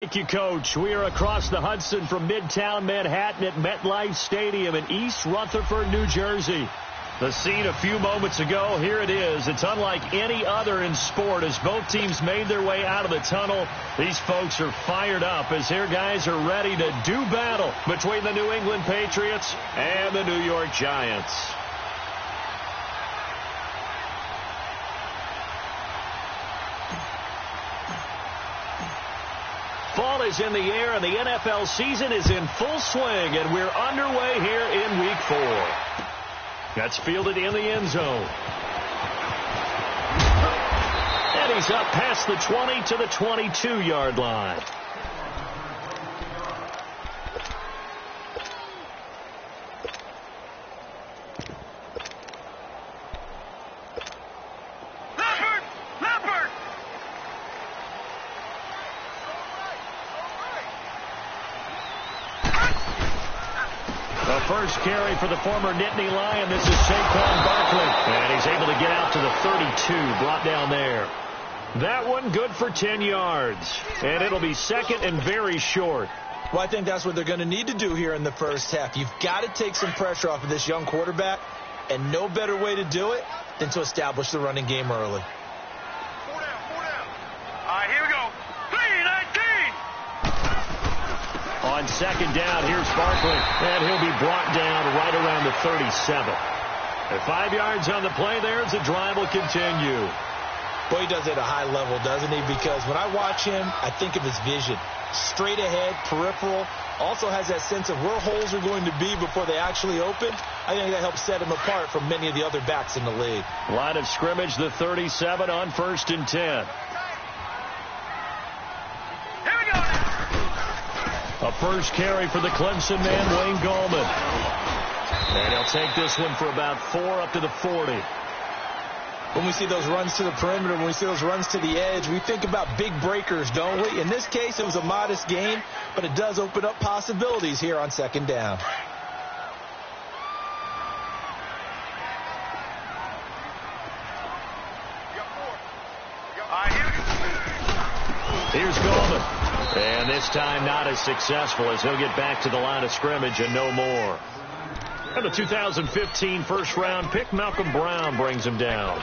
Thank you, Coach. We are across the Hudson from Midtown Manhattan at MetLife Stadium in East Rutherford, New Jersey. The scene a few moments ago, here it is. It's unlike any other in sport as both teams made their way out of the tunnel. These folks are fired up as their guys are ready to do battle between the New England Patriots and the New York Giants. Fall is in the air, and the NFL season is in full swing, and we're underway here in Week 4. That's fielded in the end zone. And he's up past the 20 to the 22-yard line. First carry for the former Nittany Lion. This is Saquon Barkley. And he's able to get out to the 32. Brought down there. That one good for 10 yards. And it'll be second and very short. Well, I think that's what they're going to need to do here in the first half. You've got to take some pressure off of this young quarterback. And no better way to do it than to establish the running game early. 4 down, 4 down. All right, here we go. 3-19. On second down, here's Barkley, and he'll be brought down right around the 37. At 5 yards on the play there, as the drive will continue. Boy, he does it at a high level, doesn't he? Because when I watch him, I think of his vision. Straight ahead, peripheral. Also has that sense of where holes are going to be before they actually open. I think that helps set him apart from many of the other backs in the league. Line of scrimmage, the 37 on 1st and 10. A first carry for the Clemson man, Wayne Gallman. And he'll take this one for about 4 up to the 40. When we see those runs to the perimeter, when we see those runs to the edge, we think about big breakers, don't we? In this case, it was a modest gain, but it does open up possibilities here on second down. Here's Gallman. And this time not as successful as he'll get back to the line of scrimmage and no more. And the 2015 first-round pick, Malcolm Brown, brings him down.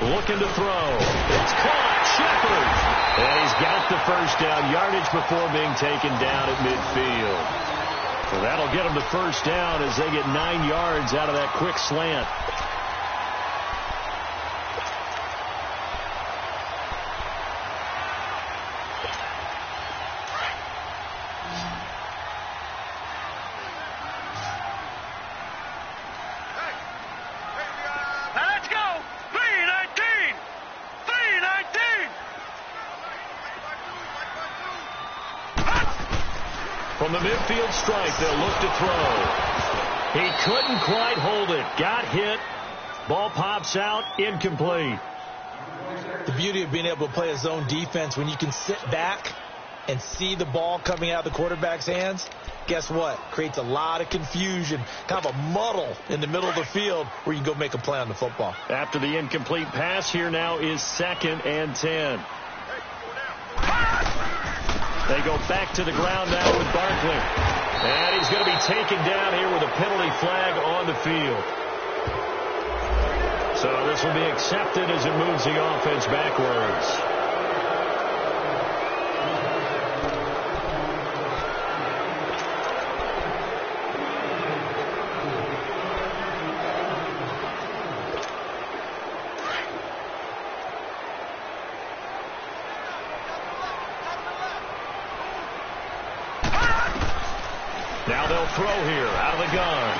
Looking to throw. It's caught. Shepard. And he's got the first down yardage before being taken down at midfield. So that'll get him the first down as they get 9 yards out of that quick slant. From the midfield strike, they'll look to throw. He couldn't quite hold it. Got hit. Ball pops out. Incomplete. The beauty of being able to play a zone defense when you can sit back and see the ball coming out of the quarterback's hands, guess what? Creates a lot of confusion, kind of a muddle in the middle of the field where you can go make a play on the football. After the incomplete pass, here now is 2nd and 10. They go back to the ground now with Barkley. And he's going to be taken down here with a penalty flag on the field. So this will be accepted as it moves the offense backwards. Now they'll throw here out of the gun.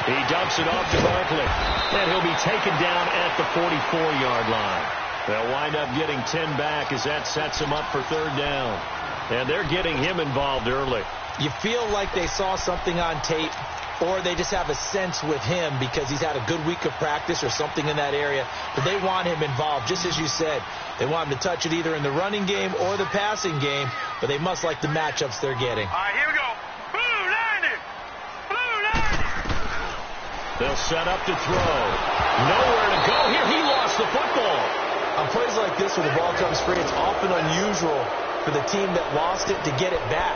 He dumps it off to Barkley. And he'll be taken down at the 44-yard line. They'll wind up getting 10 back as that sets them up for third down. And they're getting him involved early. You feel like they saw something on tape, or they just have a sense with him because he's had a good week of practice or something in that area. But they want him involved, just as you said. They want him to touch it either in the running game or the passing game, but they must like the matchups they're getting. All right, here we go. Blue 90. Blue 90. They'll set up to throw. Nowhere to go here. He lost the football. On plays like this where the ball comes free, it's often unusual for the team that lost it to get it back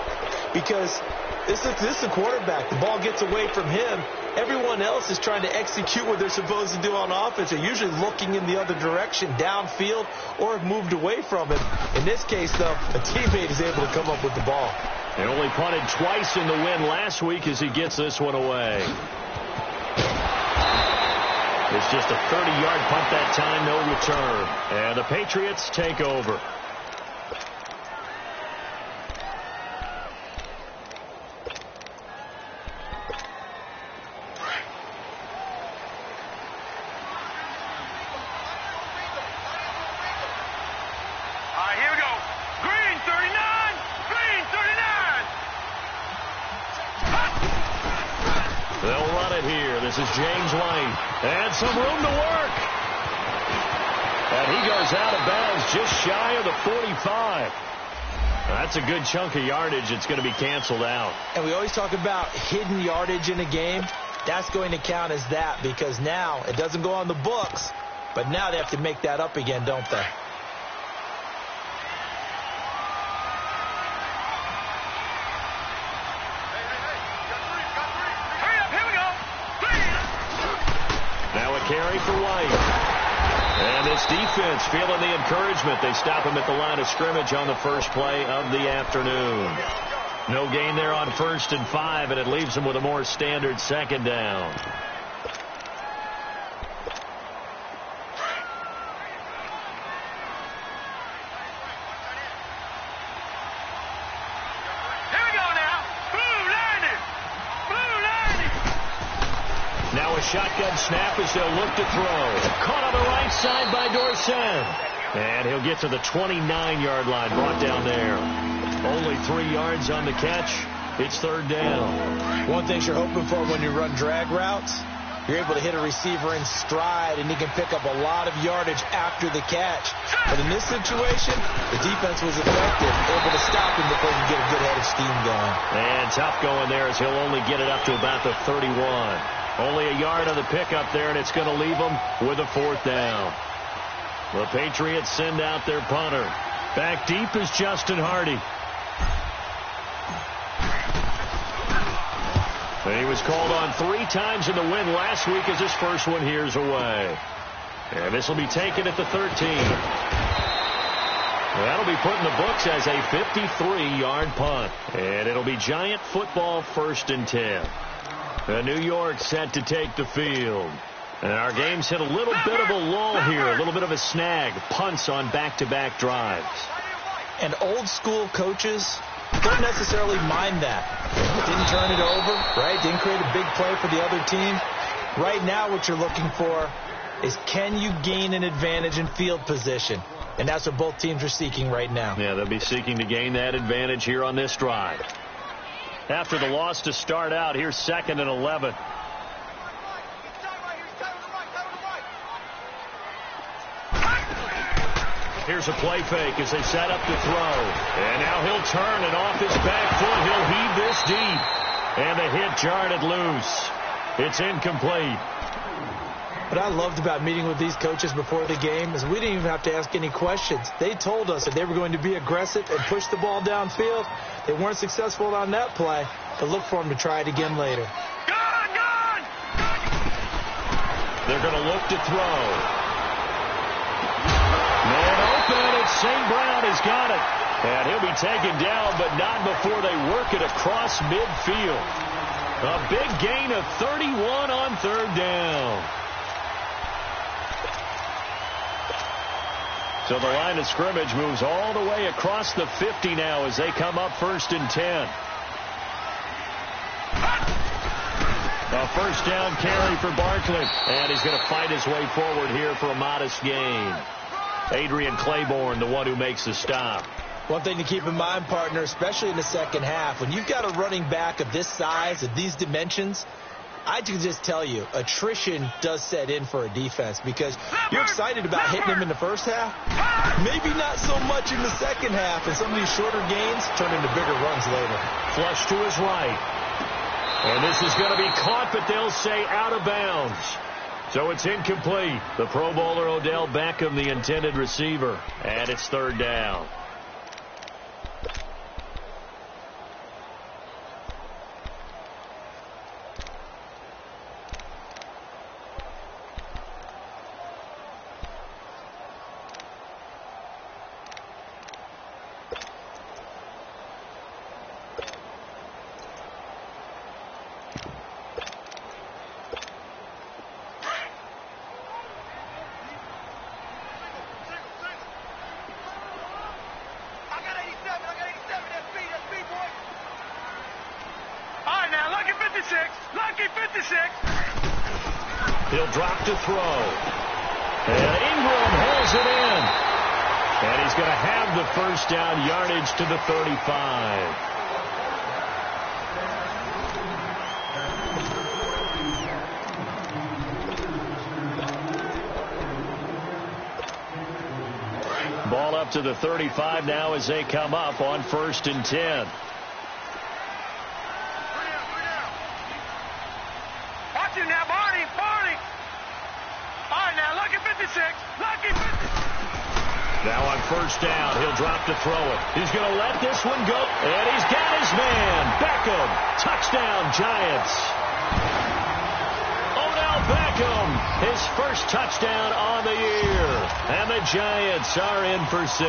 because this is the quarterback. The ball gets away from him. Everyone else is trying to execute what they're supposed to do on offense. They're usually looking in the other direction, downfield, or have moved away from it. In this case, though, a teammate is able to come up with the ball. They only punted twice in the win last week as he gets this one away. It's just a 30-yard punt that time, no return. And the Patriots take over. This is James White. And some room to work. And he goes out of bounds just shy of the 45. That's a good chunk of yardage. It's going to be canceled out. And we always talk about hidden yardage in a game. That's going to count as that because now it doesn't go on the books, but now they have to make that up again, don't they? Carry for White. And this defense feeling the encouragement. They stop him at the line of scrimmage on the first play of the afternoon. No gain there on 1st and 5, and it leaves them with a more standard second down. Shotgun snap as they'll look to throw. Caught on the right side by Dorsett. And he'll get to the 29-yard line, brought down there. Only 3 yards on the catch. It's third down. One thing you're hoping for when you run drag routes, you're able to hit a receiver in stride, and he can pick up a lot of yardage after the catch. But in this situation, the defense was effective, able to stop him before he could get a good head of steam going. And tough going there as he'll only get it up to about the 31. Only a yard on the pickup there, and it's going to leave them with a 4th down. The Patriots send out their punter. Back deep is Justin Hardy. And he was called on 3 times in the win last week as his first one here's away. And this will be taken at the 13. That'll be put in the books as a 53-yard punt. And it'll be Giant football 1st and 10. New York set to take the field. And our game's hit a little bit of a lull here, a little bit of a snag. Punts on back-to-back drives. And old-school coaches don't necessarily mind that. Didn't turn it over, right? Didn't create a big play for the other team. Right now what you're looking for is can you gain an advantage in field position? And that's what both teams are seeking right now. Yeah, they'll be seeking to gain that advantage here on this drive. After the loss to start out, here's 2nd and 11. Here's a play fake as they set up to throw. And now he'll turn, and off his back foot, he'll heave this deep. And the hit jarred it loose. It's incomplete. What I loved about meeting with these coaches before the game is we didn't even have to ask any questions. They told us that they were going to be aggressive and push the ball downfield. They weren't successful on that play, but look for them to try it again later. They're going to look to throw. Man open, it's St. Brown has got it. And he'll be taken down, but not before they work it across midfield. A big gain of 31 on 3rd down. So the line of scrimmage moves all the way across the 50 now as they come up 1st and 10. A 1st down carry for Barkley. And he's going to fight his way forward here for a modest gain. Adrian Claiborne, the one who makes the stop. One thing to keep in mind, partner, especially in the second half, when you've got a running back of this size, of these dimensions, I can just tell you, attrition does set in for a defense because you're excited about hitting him in the first half. Maybe not so much in the second half, and some of these shorter gains turn into bigger runs later. Flush to his right. And this is going to be caught, but they'll say out of bounds. So it's incomplete. The Pro Bowler Odell Beckham, the intended receiver, and it's third down. He'll drop to throw. And Ingram holds it in. And he's going to have the first down, yardage to the 35. Ball up to the 35 now as they come up on 1st and 10. Now, Barney. All right, now, lucky 56. Lucky 56. Now on 1st down, he'll drop to throw it. He's going to let this one go, and he's got his man. Beckham, touchdown, Giants. Odell Beckham, his first touchdown on the year. And the Giants are in for 6.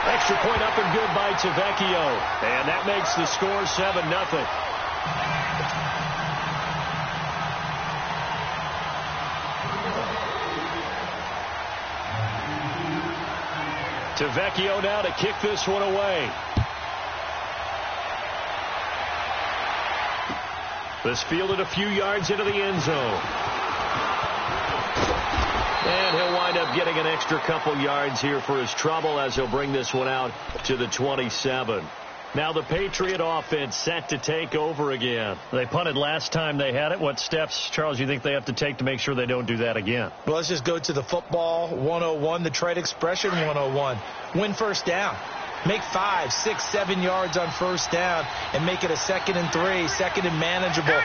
Extra point up and good by Tavecchio. And that makes the score 7-0. Tavecchio now to kick this one away. This fielded a few yards into the end zone. And he'll wind up getting an extra couple yards here for his trouble as he'll bring this one out to the 27. Now the Patriot offense set to take over again. They punted last time they had it. What steps, Charles, you think they have to take to make sure they don't do that again? Well, let's just go to the football 101, the trade expression 101. Win first down. Make 5, 6, 7 yards on first down and make it a 2nd and 3, 2nd and manageable.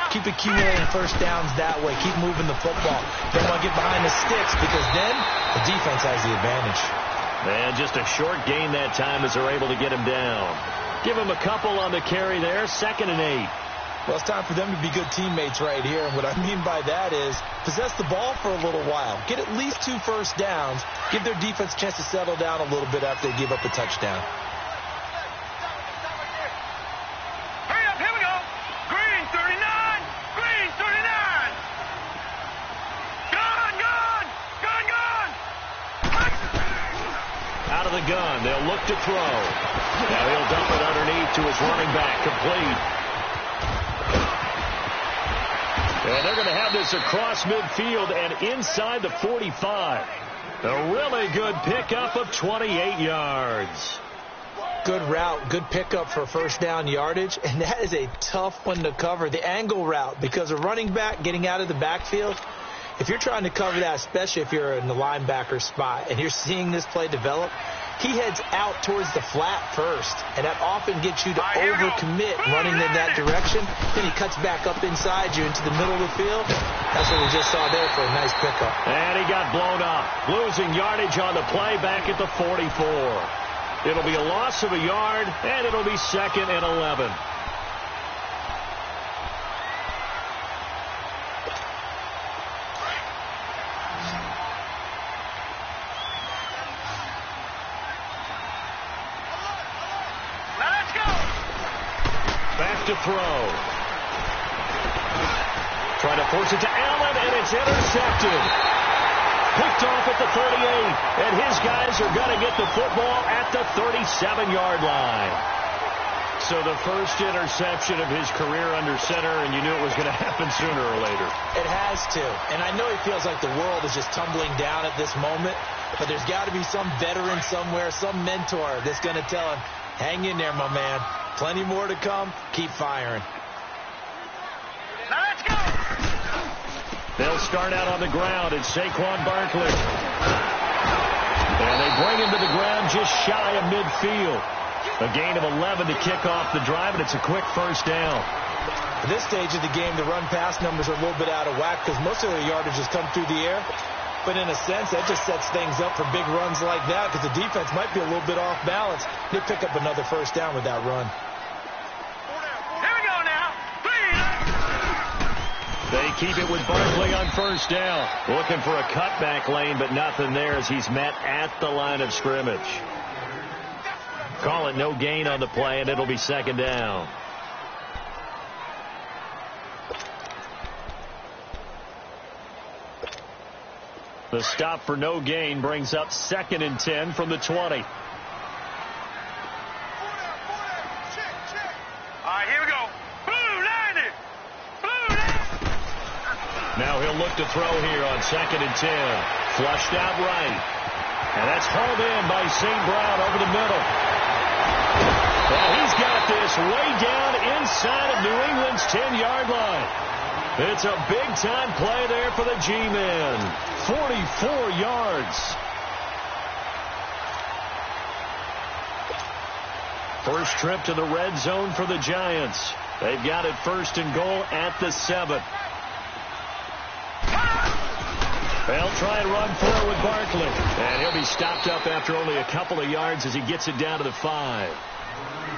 Keep accumulating first downs that way. Keep moving the football. Don't want to get behind the sticks because then the defense has the advantage. And just a short gain that time as they're able to get him down. Give him a couple on the carry there, 2nd and 8. Well, it's time for them to be good teammates right here. And what I mean by that is possess the ball for a little while. Get at least 2 first downs. Give their defense a chance to settle down a little bit after they give up a touchdown. Hurry up, here we go. Green 39. Green 39. Gun. Out of the gun. They'll look to throw. Now he'll dump it underneath to his running back. Complete. And they're going to have this across midfield and inside the 45. A really good pickup of 28 yards. Good route, good pickup for first down yardage, and that is a tough one to cover. The angle route, because a running back getting out of the backfield, if you're trying to cover that, especially if you're in the linebacker spot and you're seeing this play develop, he heads out towards the flat first, and that often gets you to overcommit running in that direction. Then he cuts back up inside you into the middle of the field. That's what we just saw there for a nice pickup. And he got blown up, losing yardage on the play back at the 44. It'll be a loss of a yard, and it'll be 2nd and 11. To throw. Trying to force it to Allen, and it's intercepted. Picked off at the 38, and his guys are going to get the football at the 37-yard line. So the first interception of his career under center, and you knew it was going to happen sooner or later. It has to. And I know he feels like the world is just tumbling down at this moment, but there's got to be some veteran somewhere, some mentor that's going to tell him, hang in there, my man. Plenty more to come. Keep firing. Now let's go. They'll start out on the ground. It's Saquon Barkley. And they bring him to the ground just shy of midfield. A gain of 11 to kick off the drive, and it's a quick first down. At this stage of the game, the run-pass numbers are a little bit out of whack because most of their yardage has come through the air. But in a sense, that just sets things up for big runs like that because the defense might be a little bit off balance. They pick up another first down with that run. Here we go now. They keep it with Barkley on first down. Looking for a cutback lane, but nothing there as he's met at the line of scrimmage. Call it no gain on the play, and it'll be second down. The stop for no gain brings up 2nd and 10 from the 20. All right, here we go. Blue, 90. Blue, 90. Now he'll look to throw here on 2nd and 10. Flushed out right. And that's hauled in by St. Brown over the middle. Well, he's got this way down inside of New England's 10-yard line. It's a big-time play there for the G-men. 44 yards. First trip to the red zone for the Giants. They've got it 1st and goal at the 7. They'll try and run for it with Barkley. And he'll be stopped up after only a couple of yards as he gets it down to the 5.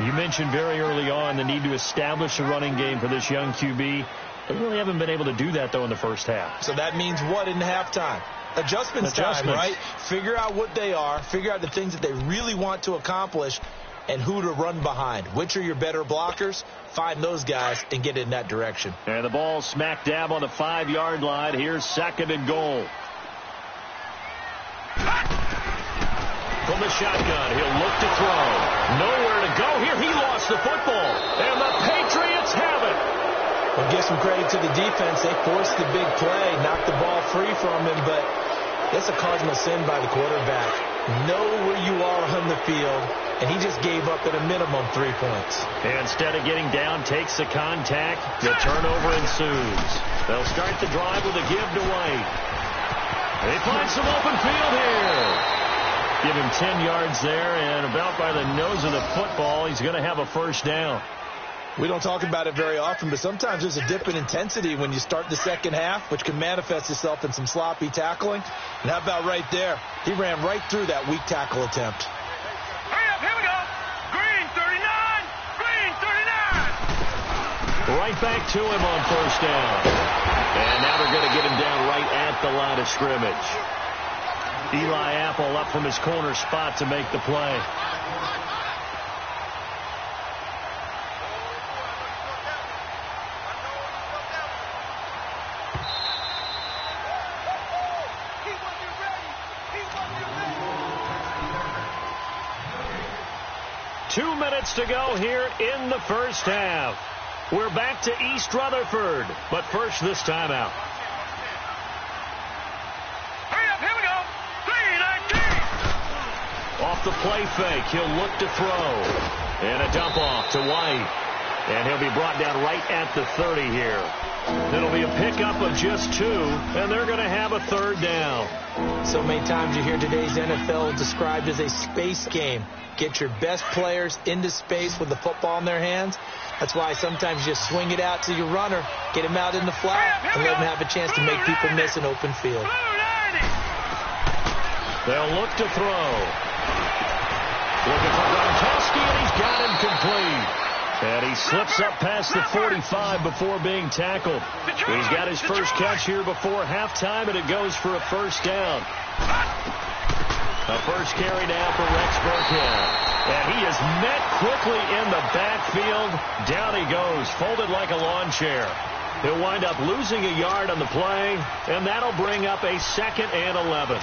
You mentioned very early on the need to establish a running game for this young QB. They really haven't been able to do that, though, in the first half. So that means what in halftime? Adjustments time, right? Figure out what they are. Figure out the things that they really want to accomplish and who to run behind. Which are your better blockers? Find those guys and get in that direction. And the ball smack dab on the 5-yard line. Here's 2nd and goal. From the shotgun, he'll look to throw. Nowhere to go here. He lost the football. And the Patriots have it. Well, give some credit to the defense. They forced the big play, knocked the ball free from him, but that's a cardinal sin by the quarterback. Know where you are on the field, and he just gave up at a minimum 3 points. And instead of getting down, takes the contact. The turnover ensues. They'll start the drive with a give to White. They find some open field here. Give him 10 yards there, and about by the nose of the football, he's going to have a first down. We don't talk about it very often, but sometimes there's a dip in intensity when you start the second half, which can manifest itself in some sloppy tackling. And how about right there? He ran right through that weak tackle attempt. Hurry up, here we go. Green, 39. Green, 39. Right back to him on first down. And now they're going to get him down right at the line of scrimmage. Eli Apple up from his corner spot to make the play. Two minutes to go here in the first half. We're back to East Rutherford, but first this timeout. Hurry up, here we go. 3-19. Off the play fake, he'll look to throw. And a dump off to White. And he'll be brought down right at the 30 here. It'll be a pickup of just 2, and they're going to have a third down. So many times you hear today's NFL described as a space game. Get your best players into space with the football in their hands. That's why sometimes you just swing it out to your runner, get him out in the flat, and let him have a chance to make people miss an open field. They'll look to throw. Looking for Gronkowski, and he's got him complete. And he slips up past the 45 before being tackled. He's got his first catch here before halftime, and it goes for a first down. A first carry now for Rex Burkhead. And he is met quickly in the backfield. Down he goes, folded like a lawn chair. He'll wind up losing a yard on the play, and that'll bring up a 2nd and 11.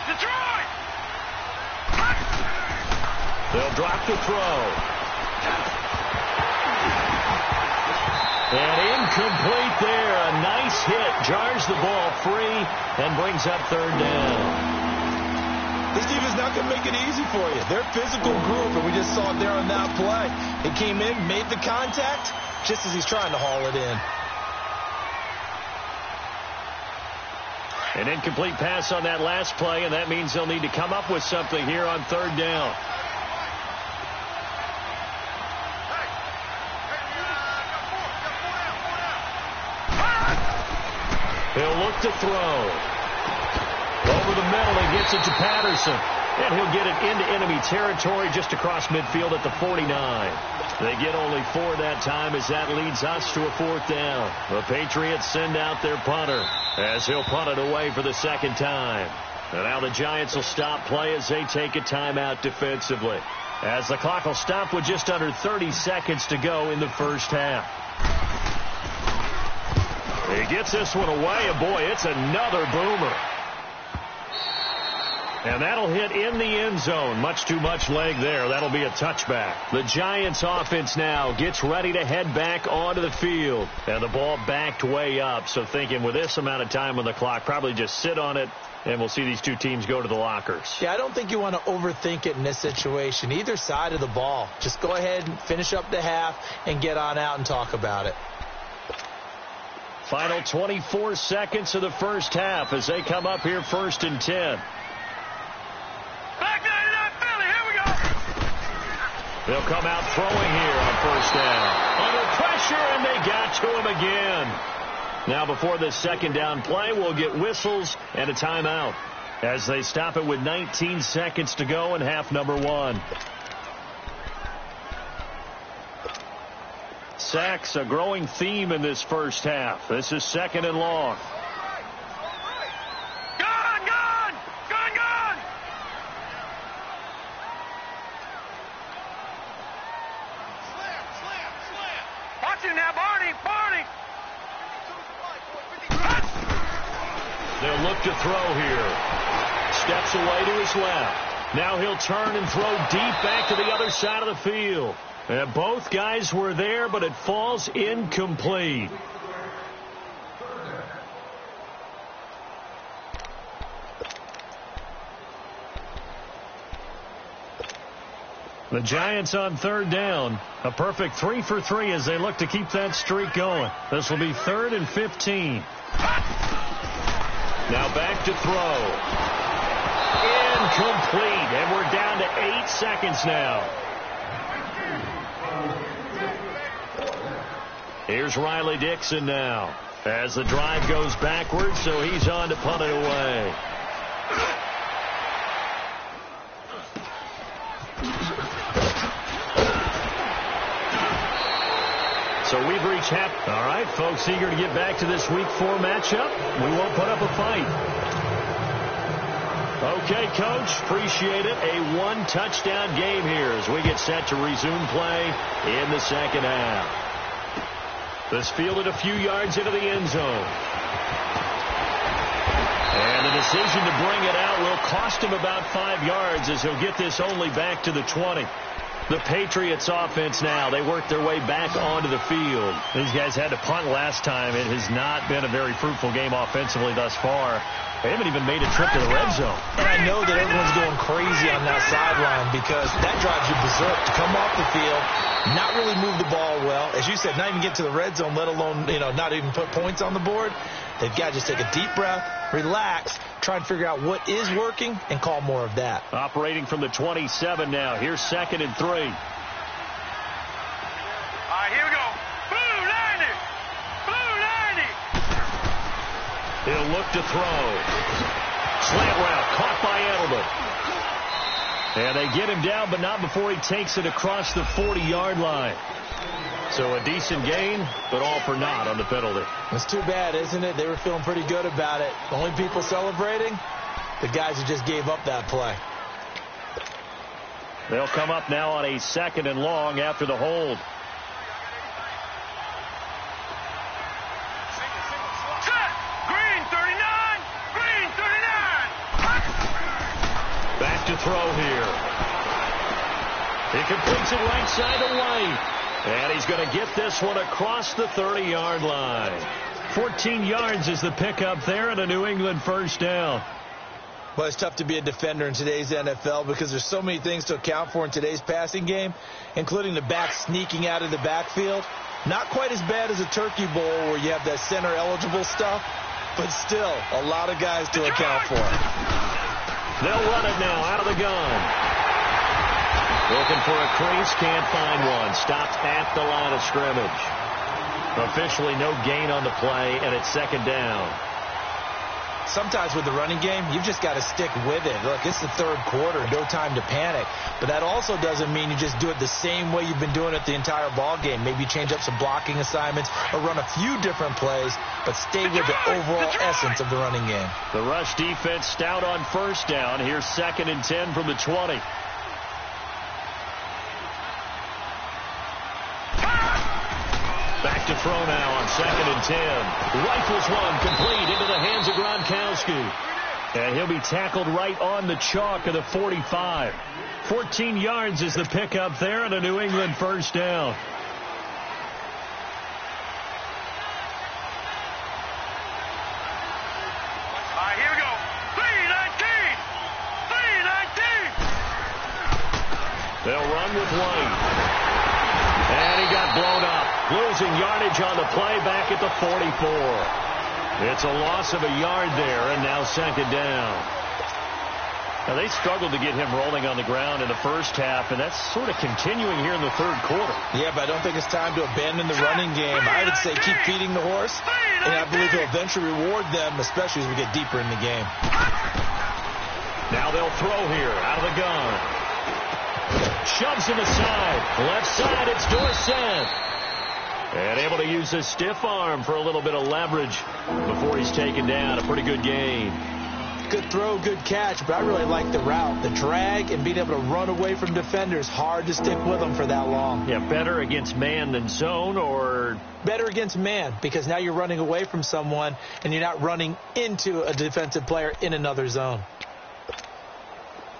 Detroit! They'll drop the throw. And incomplete there. A nice hit. Jars the ball free and brings up third down. This defense is not going to make it easy for you. They're a physical group, and we just saw it there on that play. He came in, made the contact, just as he's trying to haul it in. An incomplete pass on that last play, and that means they'll need to come up with something here on third down. He'll look to throw. Over the middle, he gets it to Patterson. And he'll get it into enemy territory just across midfield at the 49. They get only 4 that time as that leads us to a fourth down. The Patriots send out their punter as he'll punt it away for the second time. And now the Giants will stop play as they take a timeout defensively. As the clock will stop with just under 30 seconds to go in the first half. He gets this one away, and boy, it's another boomer. And that'll hit in the end zone. Much too much leg there. That'll be a touchback. The Giants offense now gets ready to head back onto the field. And the ball backed way up. So thinking with this amount of time on the clock, probably just sit on it, and we'll see these two teams go to the lockers. Yeah, I don't think you want to overthink it in this situation. Either side of the ball. Just go ahead and finish up the half and get on out and talk about it. Final 24 seconds of the first half as they come up here 1st and 10. They'll come out throwing here on first down. Under pressure, and they got to him again. Now before this second down play, we'll get whistles and a timeout as they stop it with 19 seconds to go in half number 1. Sacks, a growing theme in this first half. This is 2nd and long. They'll look to throw here. Steps away to his left. Now he'll turn and throw deep back to the other side of the field. And both guys were there, but it falls incomplete. The Giants on third down. A perfect 3 for 3 as they look to keep that streak going. This will be 3rd and 15. Now back to throw. Incomplete. And we're down to 8 seconds now. Here's Riley Dixon now as the drive goes backwards, so he's on to punt it away. So we've reached half. All right, folks, eager to get back to this Week 4 matchup. We won't put up a fight. Okay, Coach, appreciate it. A 1-touchdown game here as we get set to resume play in the second half. This fielded a few yards into the end zone. And the decision to bring it out will cost him about 5 yards as he'll get this only back to the 20. The Patriots offense now, they work their way back onto the field. These guys had to punt last time. It has not been a very fruitful game offensively thus far. They haven't even made a trip to the red zone. And I know that everyone's going crazy on that sideline because that drives you berserk to come off the field, not really move the ball well. As you said, not even get to the red zone, let alone, not even put points on the board. They've got to just take a deep breath, relax, try and figure out what is working, and call more of that. Operating from the 27 now. Here's 2nd and 3. All right, here we go. Blue 90. Blue 90. He'll look to throw. Slant route caught by Edelman. And they get him down, but not before he takes it across the 40-yard line. So a decent gain, but all for naught on the penalty. It's too bad, isn't it? They were feeling pretty good about it. The only people celebrating, the guys who just gave up that play. They'll come up now on a 2nd and long after the hold. Set. Green 39. Green 39. throw here. He completes it right side to White. And he's going to get this one across the 30-yard line. 14 yards is the pickup there and a New England first down. Well, it's tough to be a defender in today's NFL because there's so many things to account for in today's passing game, including the back sneaking out of the backfield. Not quite as bad as a turkey bowl where you have that center-eligible stuff, but still a lot of guys to account for. They'll run it now out of the gun. Looking for a crease, can't find one. Stopped at the line of scrimmage. Officially no gain on the play, and it's second down. Sometimes with the running game, you've just got to stick with it. Look, it's the third quarter, no time to panic. But that also doesn't mean you just do it the same way you've been doing it the entire ball game. Maybe change up some blocking assignments or run a few different plays, but stay with the overall essence of the running game. The rush defense stout on first down. Here's 2nd and 10 from the 20. Back to throw now on 2nd and 10. Rifles one complete into the hands of Gronkowski. And he'll be tackled right on the chalk of the 45. 14 yards is the pickup there and a New England first down. All right, here we go. 3-19. 3-19. They'll run with White. And he got blown up. Losing yardage on the play back at the 44. It's a loss of a yard there, and now 2nd down. Now, they struggled to get him rolling on the ground in the first half, and that's sort of continuing here in the third quarter. Yeah, but I don't think it's time to abandon the running game. I would say keep feeding the horse, and I believe he'll eventually reward them, especially as we get deeper in the game. Now they'll throw here out of the gun. Shoves him aside. Left side, it's Dorsett. And able to use his stiff arm for a little bit of leverage before he's taken down. A pretty good gain. Good throw, good catch, but I really like the route. The drag and being able to run away from defenders. Hard to stick with them for that long. Yeah, better against man than zone, or? Better against man, because now you're running away from someone and you're not running into a defensive player in another zone.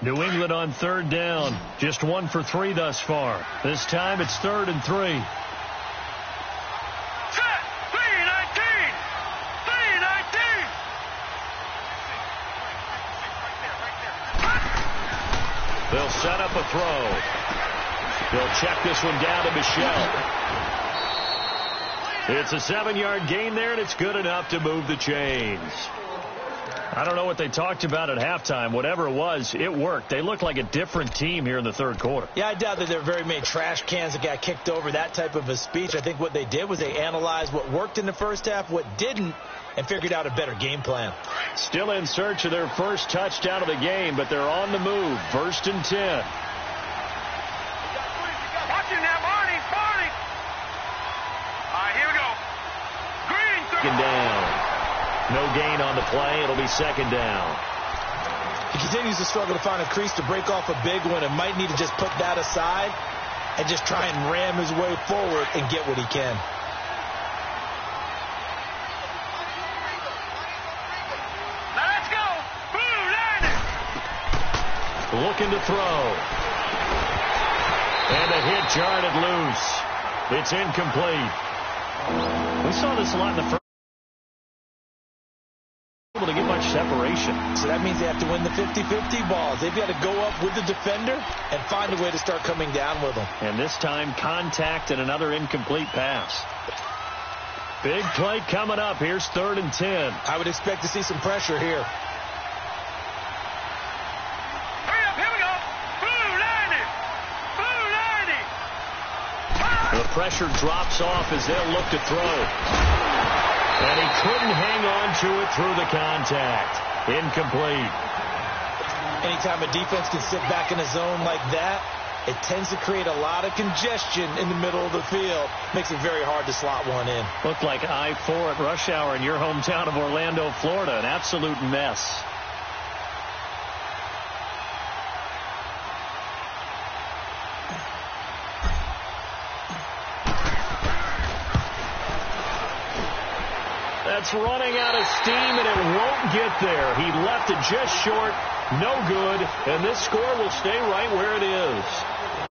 New England on 3rd down. Just 1 for 3 thus far. This time it's 3rd and 3. Set. 3-19. 3-19. They'll set up a throw. They'll check this one down to Michel. It's a 7-yard gain there, and it's good enough to move the chains. I don't know what they talked about at halftime. Whatever it was, it worked. They looked like a different team here in the third quarter. Yeah, I doubt that there were very many trash cans that got kicked over, that type of a speech. I think what they did was they analyzed what worked in the first half, what didn't, and figured out a better game plan. Still in search of their first touchdown of the game, but they're on the move. 1st and 10. Watch him now, Barney. Barney. All right, here we go. Green. Second down. No gain on the play. It'll be 2nd down. He continues to struggle to find a crease to break off a big one and might need to just put that aside and just try and ram his way forward and get what he can. Now let's go. Blue Lightning. Looking to throw. And a hit jarred it loose. It's incomplete. We saw this a lot in the first. Able to get much separation. So that means they have to win the 50-50 balls. They've got to go up with the defender and find a way to start coming down with them. And this time, contact and another incomplete pass. Big play coming up. Here's 3rd and 10. I would expect to see some pressure here. Hurry up, here we go. Blue Lightning. Blue Lightning. The pressure drops off as they'll look to throw. And he couldn't hang on to it through the contact. Incomplete. Anytime a defense can sit back in a zone like that, it tends to create a lot of congestion in the middle of the field. Makes it very hard to slot one in. Looked like I-4 at rush hour in your hometown of Orlando, Florida. An absolute mess. That's running out of steam, and it won't get there. He left it just short. No good, and this score will stay right where it is.